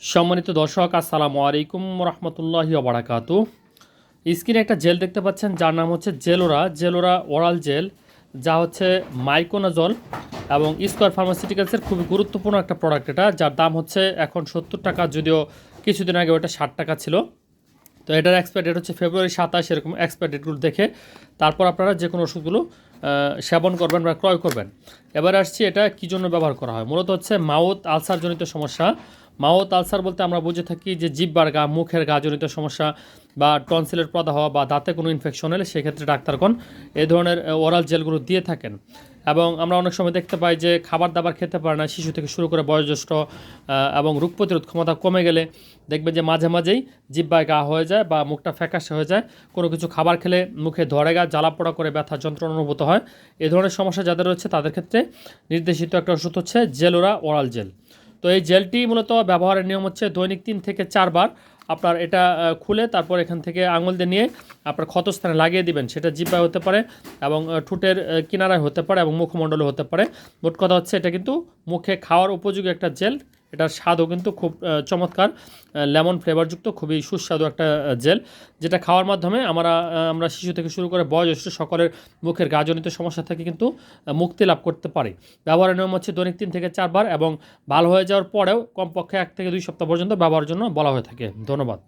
সম্মানিত দর্শক আসসালামু আলাইকুম রহমতুল্লাহি ওবারাকাতু। স্ক্রিনে একটা জেল দেখতে পাচ্ছেন যার নাম হচ্ছে জেলোরা ওরাল জেল, যা হচ্ছে মাইকোনাজল এবং স্কয়ার ফার্মাসিউটিক্যালসের খুবই গুরুত্বপূর্ণ একটা প্রোডাক্ট এটা, যার দাম হচ্ছে এখন 70 টাকা, যদিও কিছুদিন আগে ওটা 60 টাকা ছিল। তো এটার এক্সপায়ার ডেট হচ্ছে ফেব্রুয়ারি 27, এরকম এক্সপায়ার ডেটগুলো দেখে তারপর আপনারা যে কোনো ওষুধগুলো সেবন করবেন বা ক্রয় করবেন। এবার আসছি এটা কী জন্য ব্যবহার করা হয়। মূলত হচ্ছে মাউথ আলসারজনিত সমস্যা। মাউথ আলসার বলতে আমরা বুঝে থাকি যে জিহ্বার গা, মুখের গা জনিত সমস্যা বা টনসিলের প্রদাহ হওয়া বা দাঁতে কোনো ইনফেকশন হলে সেক্ষেত্রে ডাক্তারগণ এই ধরনের ওরাল জেলগুলো দিয়ে থাকেন। এবং আমরা অনেক সময় দেখতে পাই যে খাবার দাবার খেতে পারে না শিশু থেকে শুরু করে বয়োজ্যেষ্ঠ, এবং রোগ প্রতিরোধ ক্ষমতা কমে গেলে দেখবেন যে মাঝে মাঝেই জিহ্বায় গা হয়ে যায় বা মুখটা ফ্যাকাশে হয়ে যায়, কোনো কিছু খাবার খেলে মুখে ধরে গা, জ্বালা পোড়া করে ব্যথা যন্ত্রণা অনুভূত হয়। এই ধরনের সমস্যা যাদের রয়েছে তাদের ক্ষেত্রে নির্দেশিত একটা ওষুধ হচ্ছে জেলোরা ওরাল জেল। তো এই জেলটি মূলত ব্যবহারের নিয়ম হচ্ছে দৈনিক 3 থেকে 4 বার আপনার এটা খুলে তারপর এখান থেকে আঙুল দিয়ে নিয়ে আপনার ক্ষতস্থানে লাগিয়ে দিবেন। সেটা জিহ্বায় হতে পারে এবং ঠোঁটের কিনারায় হতে পারে এবং মুখমণ্ডলে হতে পারে। মোট কথা হচ্ছে এটা কিন্তু মুখে খাওয়ার উপযোগী একটা জেল। এটার স্বাদও কিন্তু খুব চমৎকার, লেমন ফ্লেভারযুক্ত, খুবই সুস্বাদু একটা জেল, যেটা খাওয়ার মাধ্যমে আমরা শিশু থেকে শুরু করে বয়োজ্যেষ্ঠ সকলের মুখের গাজনিত সমস্যা থেকে কিন্তু মুক্তি লাভ করতে পারি। ব্যবহারের নিয়ম হচ্ছে দৈনিক 3 থেকে 4 বার এবং ভালো হয়ে যাওয়ার পরেও কমপক্ষে 1 থেকে 2 সপ্তাহ পর্যন্ত ব্যবহারের জন্য বলা হয়ে থাকে। ধন্যবাদ।